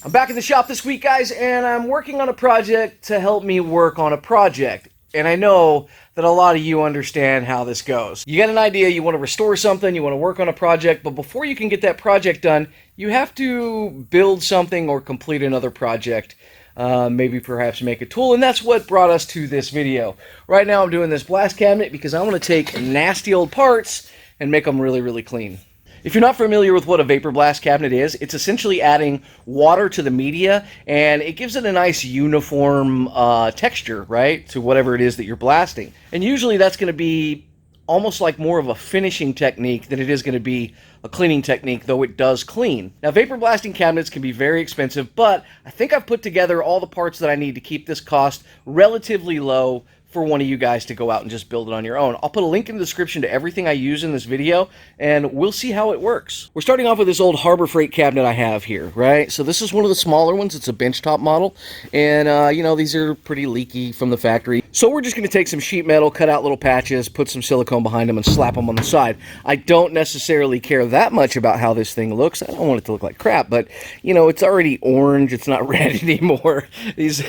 I'm back in the shop this week, guys, and I'm working on a project to help me work on a project. And I know that a lot of you understand how this goes. You get an idea, you want to restore something, you want to work on a project, but before you can get that project done, you have to build something or complete another project. Maybe perhaps make a tool, and that's what brought us to this video. Right now I'm doing this blast cabinet because I want to take nasty old parts and make them really, really clean. If you're not familiar with what a vapor blast cabinet is, it's essentially adding water to the media, and it gives it a nice uniform texture, right, to whatever it is that you're blasting. And usually that's going to be almost like more of a finishing technique than it is going to be a cleaning technique, though it does clean. Now, vapor blasting cabinets can be very expensive, but I think I've put together all the parts that I need to keep this cost relatively low for one of you guys to go out and just build it on your own. I'll put a link in the description to everything I use in this video, and we'll see how it works. We're starting off with this old Harbor Freight cabinet I have here, right? So this is one of the smaller ones. It's a benchtop model, and you know, these are pretty leaky from the factory. So we're just going to take some sheet metal, cut out little patches, put some silicone behind them, and slap them on the side. I don't necessarily care that much about how this thing looks. I don't want it to look like crap, but you know, it's already orange. It's not red anymore. These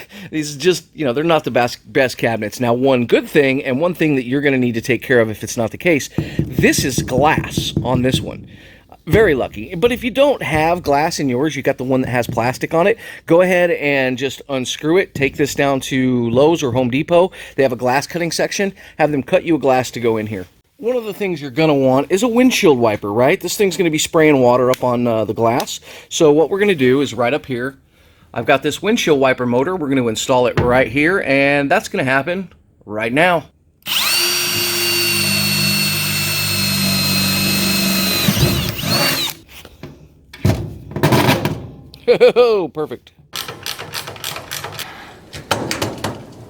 just, you know, they're not the best cabinets. Now, one good thing, and one thing that you're going to need to take care of if it's not the case, this is glass on this one. Very lucky. But if you don't have glass in yours, you got the one that has plastic on it, go ahead and just unscrew it. Take this down to Lowe's or Home Depot. They have a glass cutting section. Have them cut you a glass to go in here. One of the things you're going to want is a windshield wiper, right? This thing's going to be spraying water up on the glass. So what we're going to do is right up here, I've got this windshield wiper motor. We're going to install it right here, and that's going to happen right now. Oh, perfect.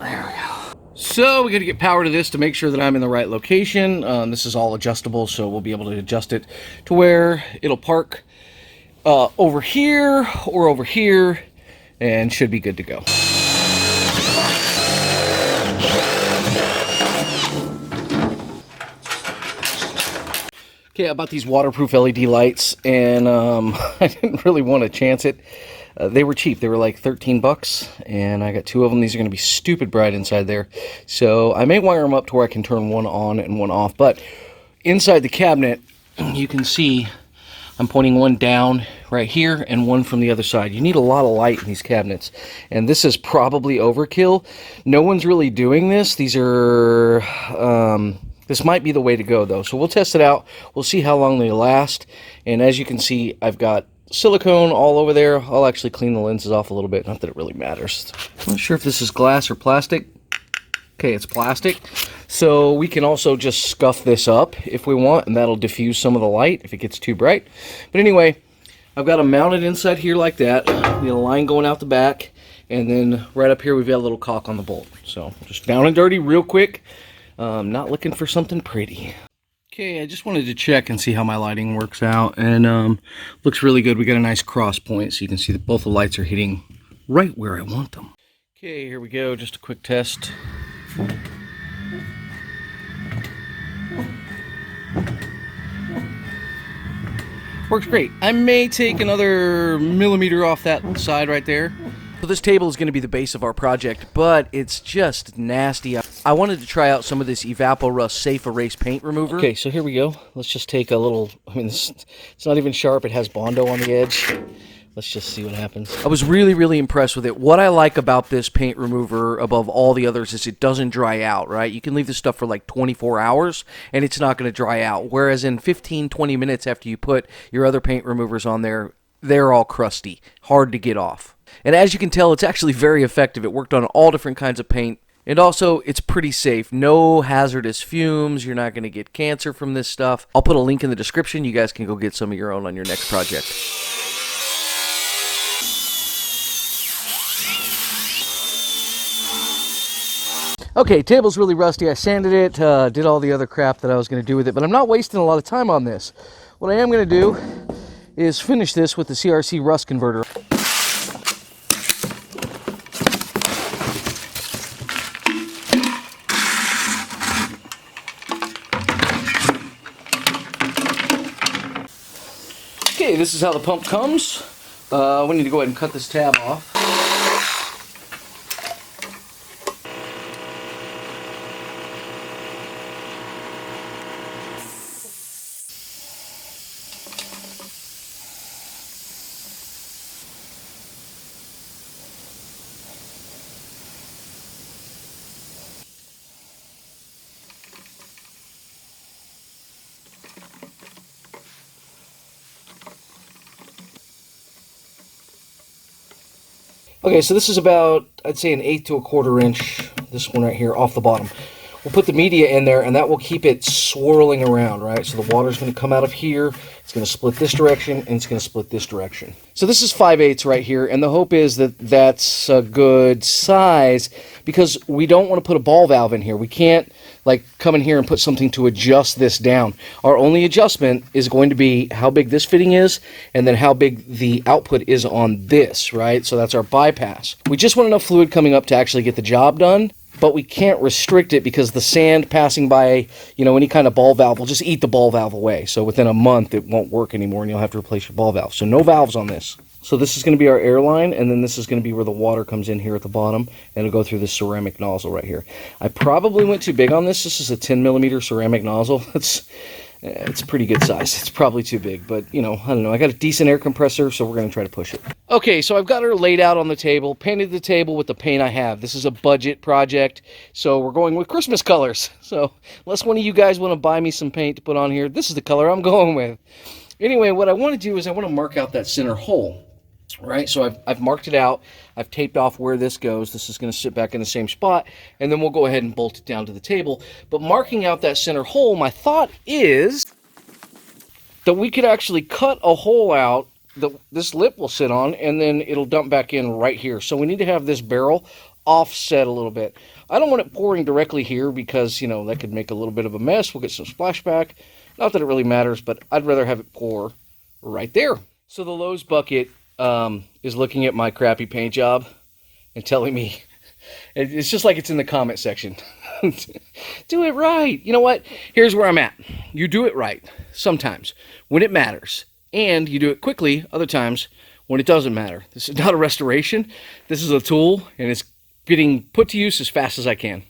There we go. So we got to get power to this to make sure that I'm in the right location. This is all adjustable, so we'll be able to adjust it to where it'll park over here or over here, and should be good to go. Okay, I bought these waterproof LED lights, and I didn't really want to chance it. They were cheap. They were like 13 bucks, and I got two of them. These are going to be stupid bright inside there. So I may wire them up to where I can turn one on and one off. But inside the cabinet, you can see I'm pointing one down right here and one from the other side. You need a lot of light in these cabinets, and this is probably overkill. No one's really doing this. These are... this might be the way to go, though. So we'll test it out. We'll see how long they last. And as you can see, I've got silicone all over there. I'll actually clean the lenses off a little bit. Not that it really matters. I'm not sure if this is glass or plastic. Okay, it's plastic. So we can also just scuff this up if we want, and that'll diffuse some of the light if it gets too bright. But anyway, I've got them mounted inside here like that. We got a line going out the back. And then right up here, we've got a little caulk on the bolt. So just down and dirty real quick. Not looking for something pretty. Okay, I just wanted to check and see how my lighting works out, and looks really good. We got a nice cross point, so you can see that both the lights are hitting right where I want them. Okay, here we go, just a quick test. Works great. I may take another millimeter off that side right there. So this table is going to be the base of our project, but it's just nasty. I wanted to try out some of this EvapoRust Safe Erase paint remover. Okay, so here we go. Let's just take a little, I mean, it's not even sharp. It has Bondo on the edge. Let's just see what happens. I was really, really impressed with it. What I like about this paint remover above all the others is it doesn't dry out, right? You can leave this stuff for like 24 hours, and it's not going to dry out. Whereas in 15, 20 minutes after you put your other paint removers on there, they're all crusty, hard to get off. And as you can tell, it's actually very effective. It worked on all different kinds of paint. And also, it's pretty safe. No hazardous fumes. You're not going to get cancer from this stuff. I'll put a link in the description. You guys can go get some of your own on your next project. Okay, table's really rusty. I sanded it, did all the other crap that I was going to do with it, but I'm not wasting a lot of time on this. What I am going to do is finish this with the CRC rust converter. Okay, this is how the pump comes. We need to go ahead and cut this tab off. Okay, so this is about, I'd say, an 1/8 to 1/4 inch, this one right here, off the bottom. We'll put the media in there, and that will keep it swirling around, right? So the water's going to come out of here, it's going to split this direction, and it's going to split this direction. So this is 5/8 right here, and the hope is that that's a good size, because we don't want to put a ball valve in here. We can't, like, come in here and put something to adjust this down. Our only adjustment is going to be how big this fitting is, and then how big the output is on this, right? So that's our bypass. We just want enough fluid coming up to actually get the job done, but we can't restrict it because the sand passing by, you know, any kind of ball valve will just eat the ball valve away. So within a month, it won't work anymore, and you'll have to replace your ball valve. So no valves on this. So this is going to be our air line, and then this is going to be where the water comes in here at the bottom, and it'll go through this ceramic nozzle right here. I probably went too big on this. This is a 10mm ceramic nozzle. It's a pretty good size. It's probably too big, but, you know, I don't know. I got a decent air compressor, so we're going to try to push it. Okay, so I've got her laid out on the table, painted the table with the paint I have. This is a budget project, so we're going with Christmas colors. So unless one of you guys want to buy me some paint to put on here, this is the color I'm going with. Anyway, what I want to do is I want to mark out that center hole. Right, so I've marked it out. I've taped off where this goes. This is going to sit back in the same spot, and then we'll go ahead and bolt it down to the table. But marking out that center hole, my thought is that we could actually cut a hole out that this lip will sit on, and then it'll dump back in right here. So we need to have this barrel offset a little bit. I don't want it pouring directly here because, you know, that could make a little bit of a mess. We'll get some splashback. Not that it really matters, but I'd rather have it pour right there. So the Lowe's bucket is looking at my crappy paint job and telling me, it's just like it's in the comment section, do it right. You know what? Here's where I'm at. You do it right sometimes when it matters, and you do it quickly other times when it doesn't matter. This is not a restoration. This is a tool, and it's getting put to use as fast as I can.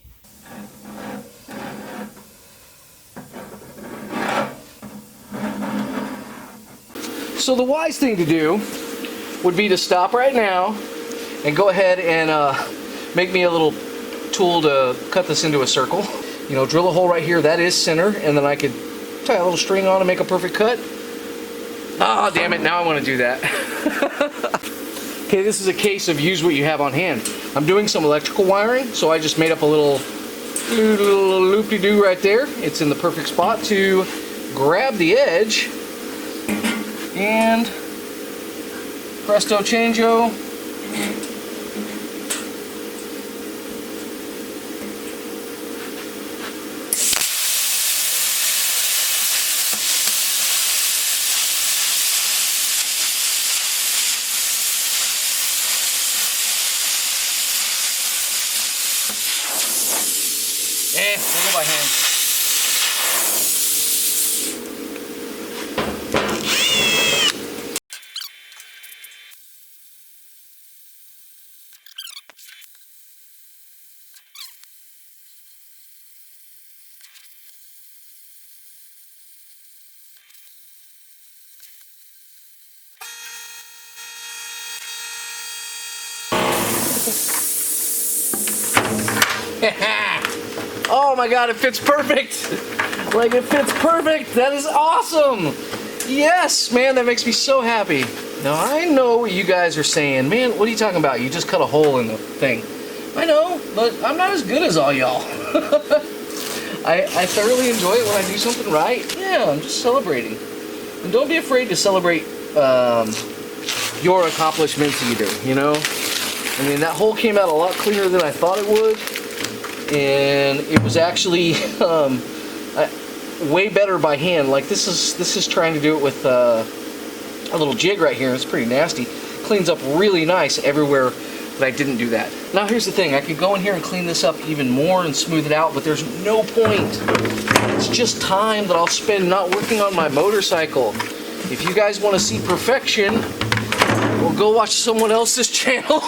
So the wise thing to do would be to stop right now and go ahead and make me a little tool to cut this into a circle. You know, drill a hole right here. That is center, and then I could tie a little string on and make a perfect cut. Ah, damn it, now I want to do that. Okay, this is a case of use what you have on hand. I'm doing some electrical wiring, so I just made up a little loop-de-doo right there. It's in the perfect spot to grab the edge, and presto changeo. We'll go by hand. Oh my god, it fits perfect! Like, it fits perfect! That is awesome! Yes, man, that makes me so happy. Now, I know what you guys are saying. Man, what are you talking about? You just cut a hole in the thing. I know, but I'm not as good as all y'all. I thoroughly enjoy it when I do something right. Yeah, I'm just celebrating. And don't be afraid to celebrate your accomplishments either, you know? I mean, that hole came out a lot cleaner than I thought it would. And it was actually way better by hand. Like, this is trying to do it with a little jig right here. It's pretty nasty. Cleans up really nice everywhere that I didn't do that. Now here's the thing. I could go in here and clean this up even more and smooth it out, but there's no point. It's just time that I'll spend not working on my motorcycle. If you guys want to see perfection, or go watch someone else's channel.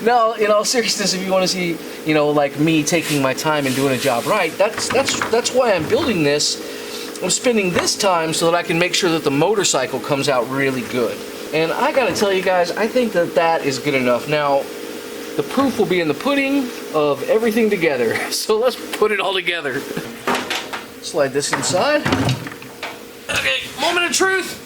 No, in all seriousness, if you want to see, you know, like me taking my time and doing a job right, that's why I'm building this. I'm spending this time so that I can make sure that the motorcycle comes out really good. And I gotta tell you guys, I think that that is good enough. Now, the proof will be in the pudding of everything together. So let's put it all together. Slide this inside. Okay, moment of truth.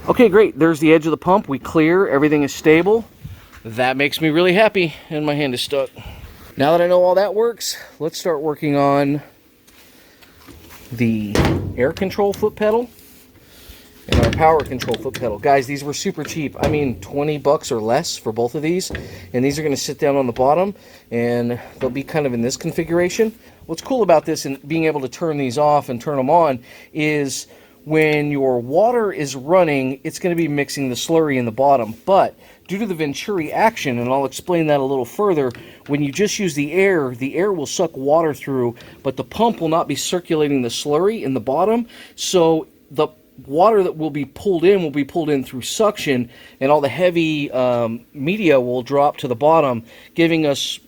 Okay, great. There's the edge of the pump. We clear. Everything is stable. That makes me really happy, and my hand is stuck. Now that I know all that works, let's start working on the air control foot pedal and our power control foot pedal. Guys, these were super cheap. I mean, 20 bucks or less for both of these. And these are going to sit down on the bottom, and they'll be kind of in this configuration. What's cool about this and being able to turn these off and turn them on is when your water is running, it's going to be mixing the slurry in the bottom. But due to the Venturi action, and I'll explain that a little further, when you just use the air will suck water through, but the pump will not be circulating the slurry in the bottom. So the water that will be pulled in through suction, and all the heavy media will drop to the bottom, giving us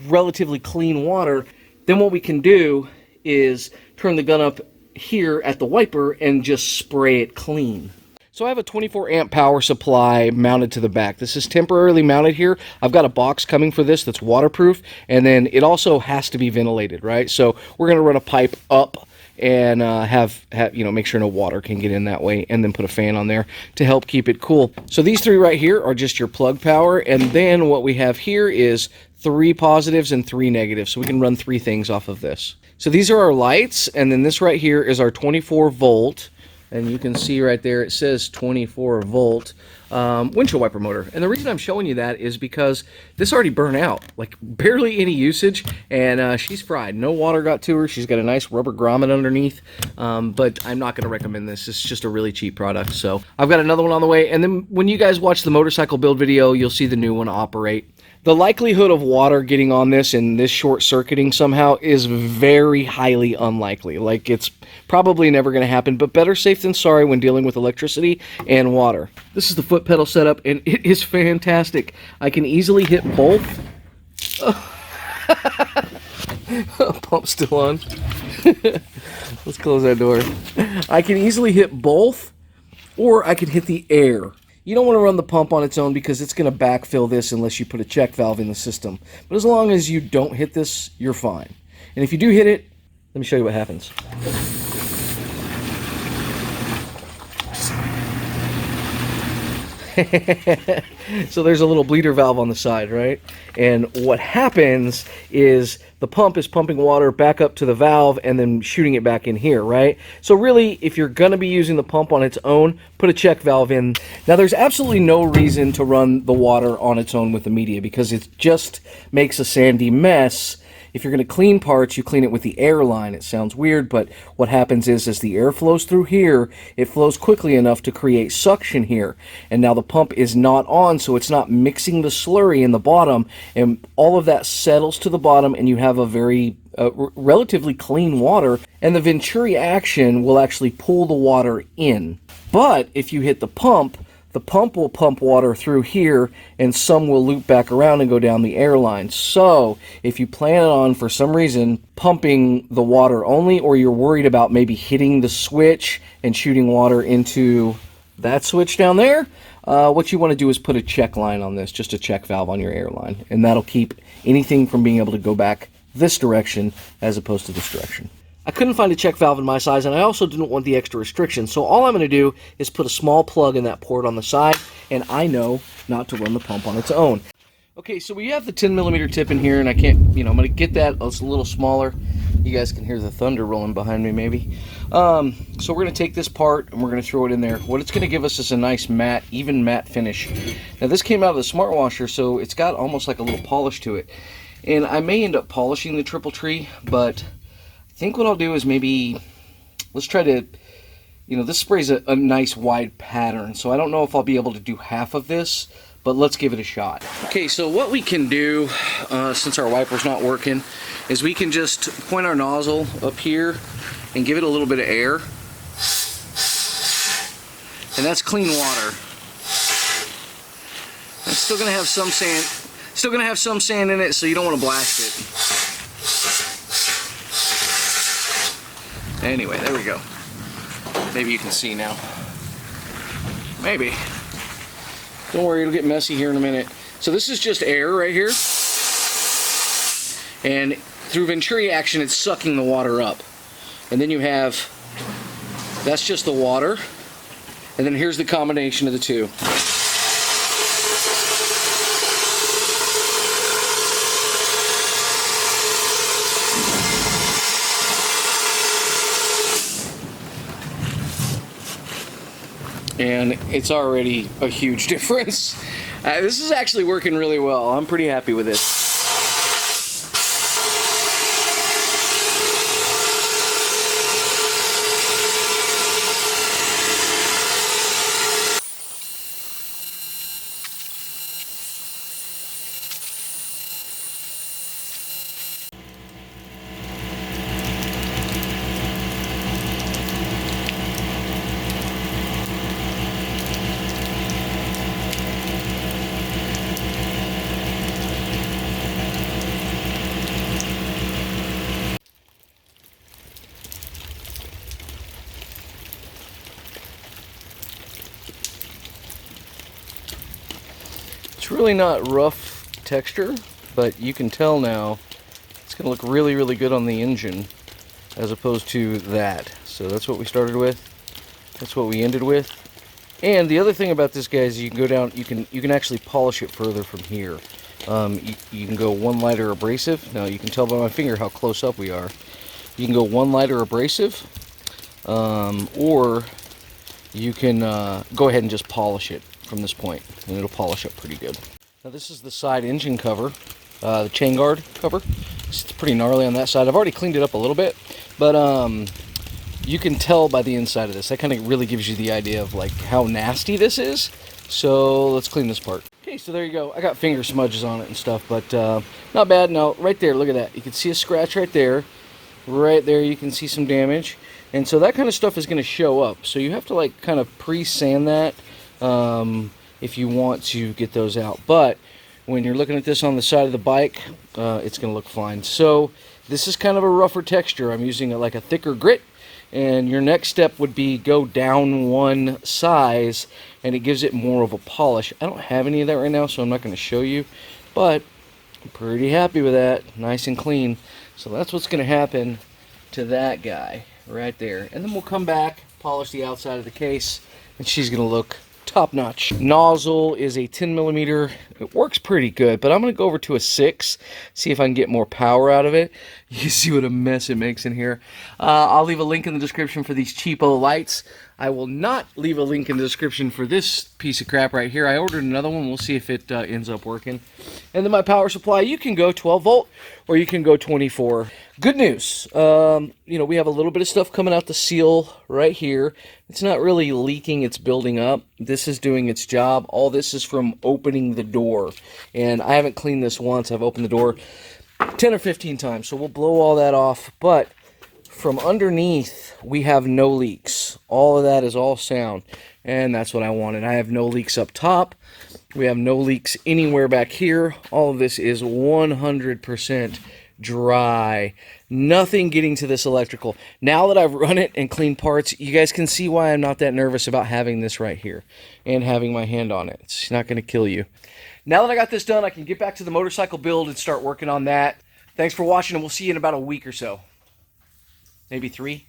relatively clean water. Then what we can do is turn the gun up here at the wiper and just spray it clean. So I have a 24 amp power supply mounted to the back. This is temporarily mounted here. I've got a box coming for this that's waterproof, and then it also has to be ventilated, right? So we're going to run a pipe up and have you know, make sure no water can get in that way, and then put a fan on there to help keep it cool. So these three right here are just your plug power, and then what we have here is 3 positives and 3 negatives, so we can run 3 things off of this. So these are our lights, and then this right here is our 24 volt, and you can see right there it says 24 volt windshield wiper motor. And the reason I'm showing you that is because this already burned out, like barely any usage, and she's fried. No water got to her. She's got a nice rubber grommet underneath, but I'm not going to recommend this. It's just a really cheap product. So I've got another one on the way, and then when you guys watch the motorcycle build video, you'll see the new one operate. The likelihood of water getting on this and this short-circuiting somehow is very highly unlikely. Like, it's probably never going to happen, but better safe than sorry when dealing with electricity and water. This is the foot pedal setup, and it is fantastic. I can easily hit both. Pump's still on. Let's close that door. I can easily hit both, or I can hit the air. You don't want to run the pump on its own because it's going to backfill this unless you put a check valve in the system. But as long as you don't hit this, you're fine. And if you do hit it, let me show you what happens. So there's a little bleeder valve on the side, right? And what happens is the pump is pumping water back up to the valve and then shooting it back in here, right? So really, if you're going to be using the pump on its own, put a check valve in. Now, there's absolutely no reason to run the water on its own with the media because it just makes a sandy mess. If you're going to clean parts, you clean it with the air line. It sounds weird, but what happens is as the air flows through here, it flows quickly enough to create suction here. And now the pump is not on, so it's not mixing the slurry in the bottom, and all of that settles to the bottom, and you have a very relatively clean water, and the Venturi action will actually pull the water in. But if you hit the pump will pump water through here, and some will loop back around and go down the air line. So if you plan on, for some reason, pumping the water only, or you're worried about maybe hitting the switch and shooting water into that switch down there, what you want to do is put a check line on this, just a check valve on your air line, and that'll keep anything from being able to go back this direction as opposed to this direction. I couldn't find a check valve in my size, and I also didn't want the extra restriction, so all I'm going to do is put a small plug in that port on the side, and I know not to run the pump on its own. Okay, so we have the 10mm tip in here, and I can't, I'm going to get that a little smaller. You guys can hear the thunder rolling behind me, maybe. So we're going to take this part, and we're going to throw it in there. What it's going to give us is a nice matte, even matte finish. Now, this came out of the smart washer, so it's got almost like a little polish to it. And I may end up polishing the triple tree, but I think what I'll do is maybe, let's try to, this sprays a nice wide pattern, so I don't know if I'll be able to do half of this, but let's give it a shot. Okay, so what we can do, since our wiper's not working, is we can just point our nozzle up here and give it a little bit of air. And that's clean water. It's still gonna have some sand. Still gonna have some sand in it, so you don't want to blast it. Anyway, there we go. Maybe you can see now. Maybe. Don't worry, it'll get messy here in a minute. So this is just air right here. And through Venturi action, it's sucking the water up. And then you have, that's just the water. And then here's the combination of the two. And it's already a huge difference. This is actually working really well. I'm pretty happy with this. It's really not rough texture, but you can tell now it's going to look really, really good on the engine as opposed to that. So that's what we started with. That's what we ended with. And the other thing about this, guys, you can go down, you can actually polish it further from here. You can go 1 liter abrasive. Now you can tell by my finger how close up we are. You can go 1 liter abrasive, or you can go ahead and just polish it from this point, and it'll polish up pretty good. Now this is the side engine cover, the chain guard cover. It's pretty gnarly on that side. I've already cleaned it up a little bit, but you can tell by the inside of this. That kind of really gives you the idea of like how nasty this is. So let's clean this part. Okay, so there you go. I got finger smudges on it and stuff, but not bad. No, right there, look at that. You can see a scratch right there. Right there you can see some damage. And so that kind of stuff is going to show up. So you have to like kind of pre-sand that if you want to get those out. But when you're looking at this on the side of the bike, it's going to look fine. So this is kind of a rougher texture. I'm using like a thicker grit. And your next step would be go down 1 size, and it gives it more of a polish. I don't have any of that right now, so I'm not going to show you. But I'm pretty happy with that. Nice and clean. So that's what's going to happen to that guy right there. And then we'll come back, polish the outside of the case, and she's going to look top-notch. Nozzle is a 10 millimeter. It works pretty good, but I'm going to go over to a 6, see if I can get more power out of it. You see what a mess it makes in here. I'll leave a link in the description for these cheapo lights. I will not leave a link in the description for this piece of crap right here. I ordered another one. We'll see if it ends up working. And then my power supply, you can go 12 volt or you can go 24. Good news. You know, we have a little bit of stuff coming out the seal right here. It's not really leaking. It's building up. This is doing its job. All this is from opening the door. And I haven't cleaned this once. I've opened the door 10 or 15 times. So we'll blow all that off. But from underneath, we have no leaks. All of that is all sound, and that's what I wanted. I have no leaks up top. We have no leaks anywhere back here. All of this is 100% dry. Nothing getting to this electrical. Now that I've run it and cleaned parts, you guys can see why I'm not that nervous about having this right here and having my hand on it. It's not going to kill you. Now that I got this done, I can get back to the motorcycle build and start working on that. Thanks for watching, and we'll see you in about a week or so. Maybe 3.